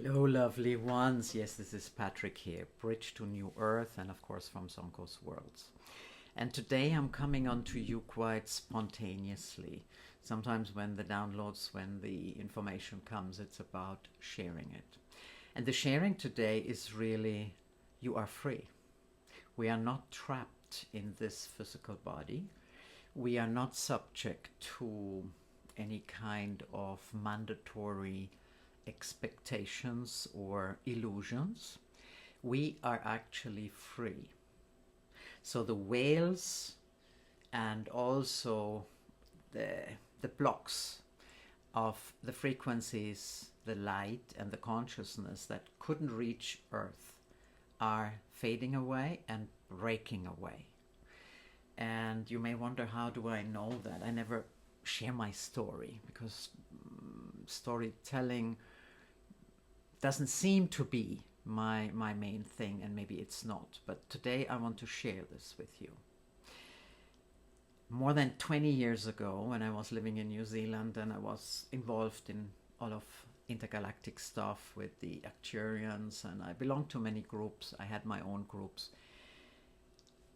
Hello, lovely ones. Yes, this is Patrick here, Bridge to New Earth, and of course from Sonko's Worlds. And today I'm coming on to you quite spontaneously. Sometimes when the downloads, when the information comes, it's about sharing it. And the sharing today is really, you are free. We are not trapped in this physical body. We are not subject to any kind of mandatory expectations or illusions. We are actually free. So the veils and also the blocks of the frequencies, the light and the consciousness that couldn't reach Earth are fading away and breaking away. And you may wonder, how do I know that? I never share my story because storytelling doesn't seem to be my main thing, and maybe it's not. But today I want to share this with you. More than 20 years ago, when I was living in New Zealand and I was involved in all of intergalactic stuff with the Acturians, and I belonged to many groups. I had my own groups.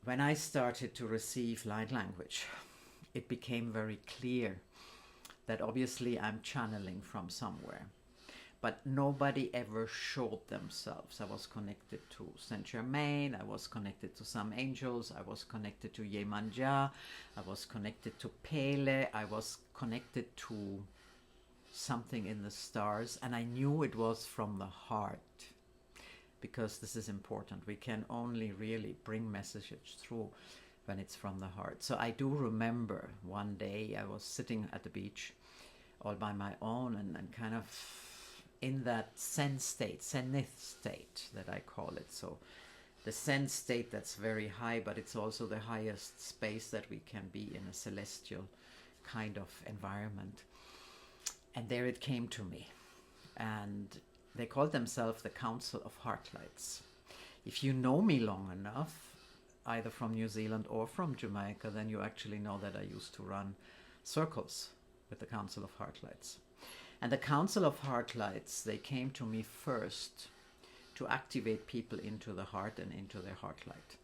When I started to receive light language, it became very clear that obviously I'm channeling from somewhere, but nobody ever showed themselves. I was connected to Saint Germain, I was connected to some angels, I was connected to Yemanja, I was connected to Pele, I was connected to something in the stars, and I knew it was from the heart, because this is important. We can only really bring messages through when it's from the heart. So I do remember one day I was sitting at the beach all by my own and kind of in that Zen state, Zenith state that I call it. So the Zen state that's very high, but it's also the highest space that we can be in, a celestial kind of environment. And there it came to me. And they called themselves the Council of Heartlights. If you know me long enough, either from New Zealand or from Jamaica, then you actually know that I used to run circles with the Council of Heartlights. And the Council of Heartlights, they came to me first to activate people into the heart and into their heart light.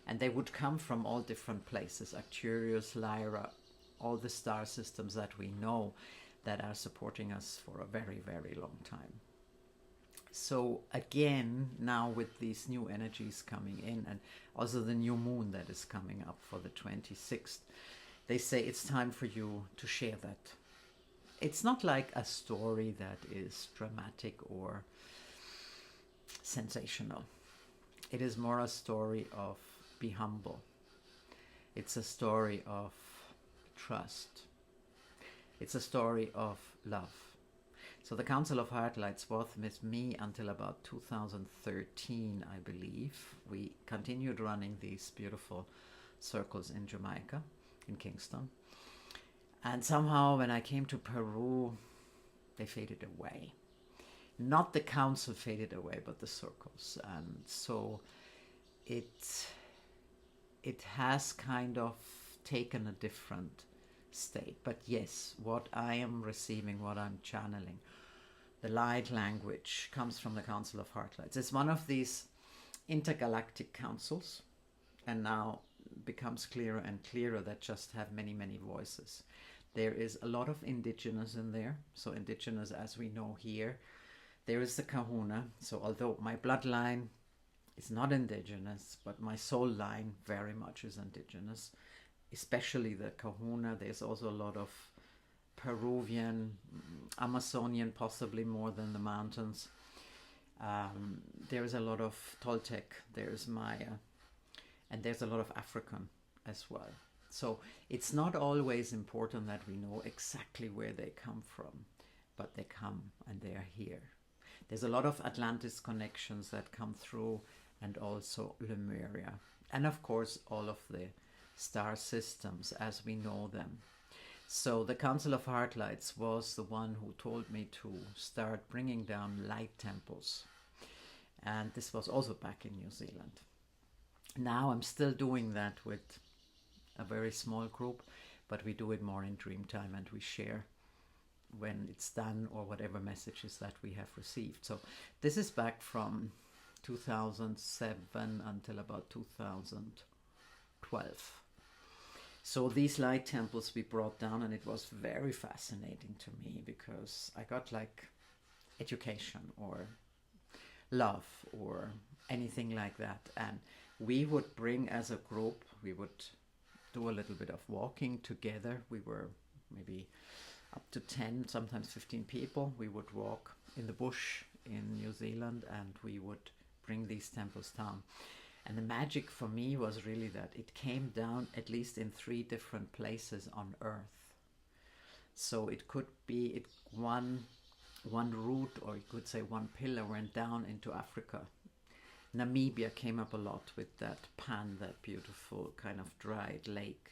And they would come from all different places, Arcturus, Lyra, all the star systems that we know that are supporting us for a very, very long time. So again, now with these new energies coming in, and also the new moon that is coming up for the 26th, they say it's time for you to share that. It's not like a story that is dramatic or sensational. It is more a story of be humble. It's a story of trust. It's a story of love. So the Council of Heartlights was with me until about 2013, I believe. We continued running these beautiful circles in Jamaica, in Kingston. And somehow when I came to Peru, they faded away. Not the council faded away, but the circles. And so it has kind of taken a different state. But yes, what I am receiving, what I'm channeling, the light language comes from the Council of Heartlights. It's one of these intergalactic councils, and now becomes clearer and clearer that just have many, many voices. There is a lot of indigenous in there. So indigenous, as we know here, there is the Kahuna. So although my bloodline is not indigenous, but my soul line very much is indigenous, especially the Kahuna. There's also a lot of Peruvian, Amazonian, possibly more than the mountains. There is a lot of Toltec, there's Maya, and there's a lot of African as well. So it's not always important that we know exactly where they come from, but they come and they are here. There's a lot of Atlantis connections that come through, and also Lemuria. And of course, all of the star systems as we know them. So the Council of Heartlights was the one who told me to start bringing down light temples. And this was also back in New Zealand. Now I'm still doing that with a very small group, but we do it more in dream time, and we share when it's done, or whatever messages that we have received. So this is back from 2007 until about 2012. So these light temples we brought down, and it was very fascinating to me because I got like education or love or anything like that. And we would bring as a group, we would do a little bit of walking together. We were maybe up to 10, sometimes 15 people. We would walk in the bush in New Zealand, and we would bring these temples down. And the magic for me was really that it came down at least in 3 different places on Earth. So it could be one route, or you could say one pillar went down into Africa. Namibia came up a lot with that pan, that beautiful kind of dried lake.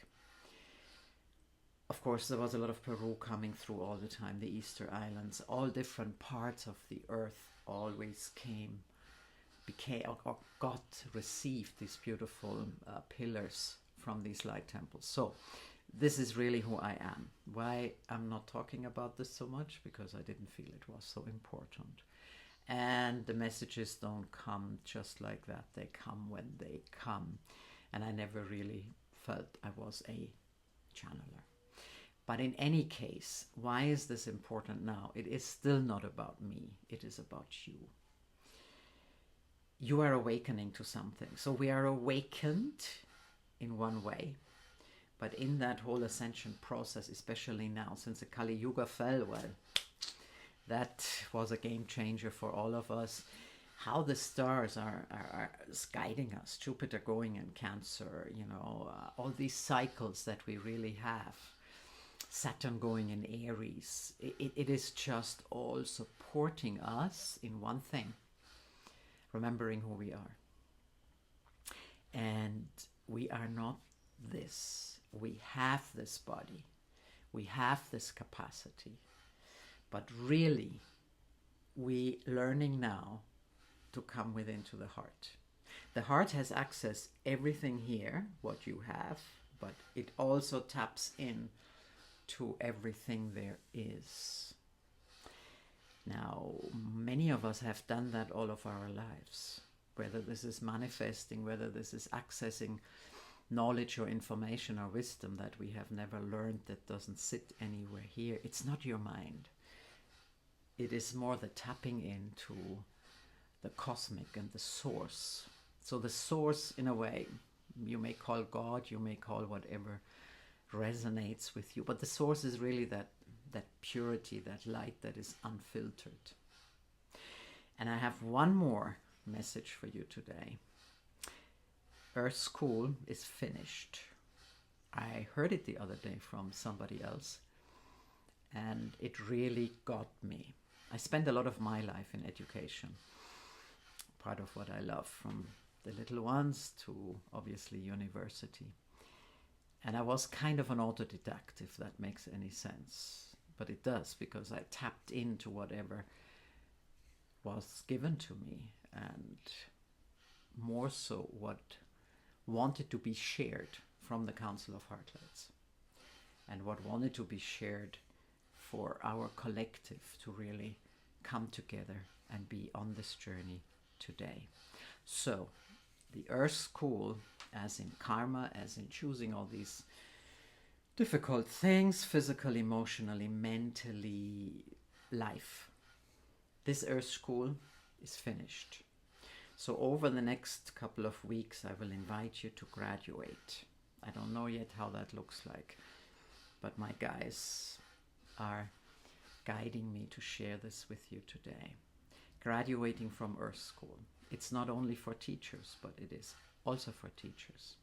Of course, there was a lot of Peru coming through all the time, the Easter Islands, all different parts of the earth always received these beautiful pillars from these light temples. So this is really who I am. Why I'm not talking about this so much? Because I didn't feel it was so important. And the messages don't come just like that. They come when they come. And I never really felt I was a channeler. But in any case, why is this important now? It is still not about me. It is about you. You are awakening to something. So we are awakened in one way. But in that whole ascension process, especially now, since the Kali Yuga fell, well, that was a game changer for all of us. How the stars are guiding us. Jupiter going in Cancer, all these cycles that we really have. Saturn going in Aries. It is just all supporting us in one thing. Remembering who we are. And we are not this. We have this body. We have this capacity. But really, we learning now to come within to the heart. The heart has access everything here, what you have, but it also taps in to everything there is. Now, many of us have done that all of our lives, whether this is manifesting, whether this is accessing knowledge or information or wisdom that we have never learned, that doesn't sit anywhere here. It's not your mind. It is more the tapping into the cosmic and the source. So the source, in a way, you may call God, you may call whatever resonates with you, but the source is really that purity, that light that is unfiltered. And I have one more message for you today. Earth School is finished. I heard it the other day from somebody else, and it really got me. I spent a lot of my life in education, part of what I love, from the little ones to obviously university. And I was kind of an autodidact, if that makes any sense. But it does, because I tapped into whatever was given to me, and more so what wanted to be shared from the Council of Heartlights, and what wanted to be shared for our collective to really come together and be on this journey today. So the Earth School, as in karma, as in choosing all these difficult things, physical, emotionally, mentally, life. This Earth School is finished. So over the next couple of weeks, I will invite you to graduate. I don't know yet how that looks like, but my guys are guiding me to share this with you today. Graduating from Earth School. It's not only for teachers, but it is also for teachers.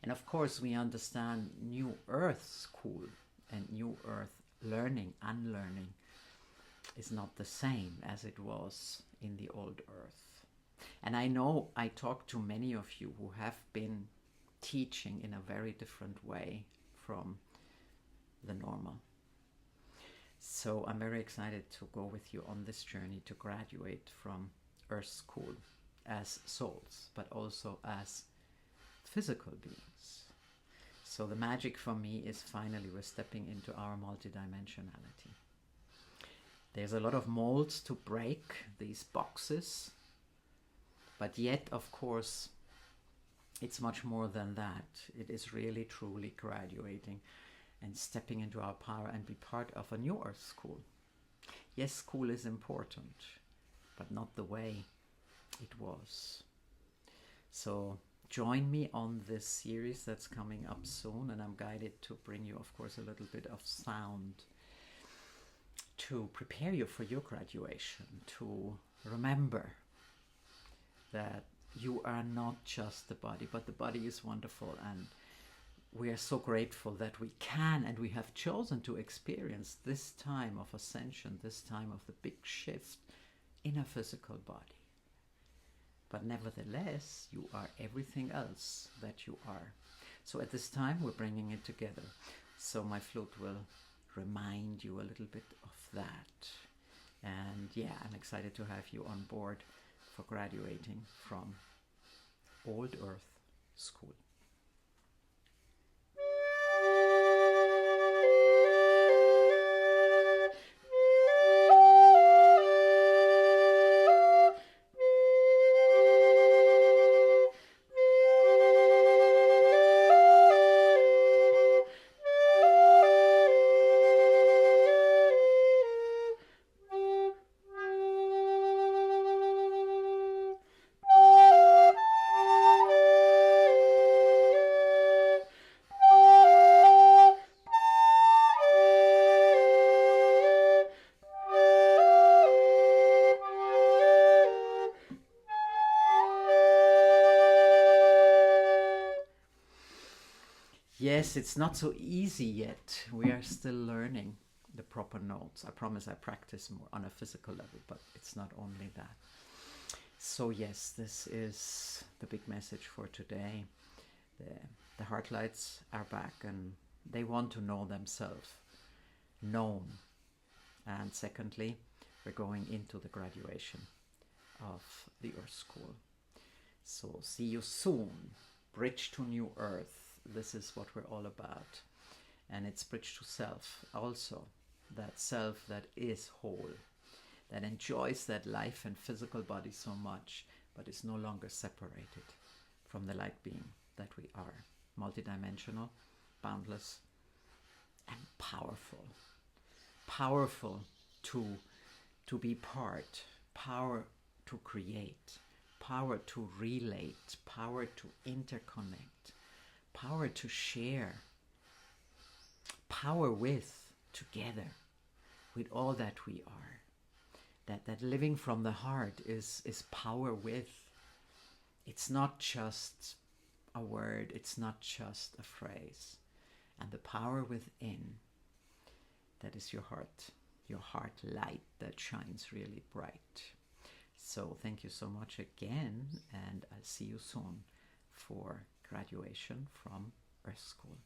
And of course, we understand New Earth School and New Earth learning, unlearning, is not the same as it was in the old Earth. And I know I talk to many of you who have been teaching in a very different way from the normal. So I'm very excited to go with you on this journey to graduate from Earth School as souls, but also as physical beings. So the magic for me is finally we're stepping into our multidimensionality. There's a lot of molds to break, these boxes, but yet, of course, it's much more than that. It is really, truly graduating and stepping into our power and be part of a new Earth School. Yes, school is important, but not the way it was. So join me on this series that's coming up soon, and I'm guided to bring you, of course, a little bit of sound to prepare you for your graduation, to remember that you are not just the body, but the body is wonderful, and we are so grateful that we can and we have chosen to experience this time of ascension, this time of the big shift in a physical body. But nevertheless, you are everything else that you are. So at this time, we're bringing it together. So my flute will remind you a little bit of that. And yeah, I'm excited to have you on board for graduating from Old Earth School. Yes, it's not so easy yet. We are still learning the proper notes. I promise I practice more on a physical level, but it's not only that. So yes, this is the big message for today. The heart lights are back and they want to know themselves, known. And secondly, we're going into the graduation of the Earth School. So see you soon. Bridge to New Earth. This is what we're all about. And it's bridge to self also. That self that is whole, that enjoys that life and physical body so much, but is no longer separated from the light being that we are. Multidimensional, boundless, and powerful. Powerful to be part, power to create, power to relate, power to interconnect, power to share, power with, together, with all that we are. That living from the heart is power with. It's not just a word, it's not just a phrase. And the power within, that is your heart light that shines really bright. So thank you so much again, and I'll see you soon for graduation from Earth School.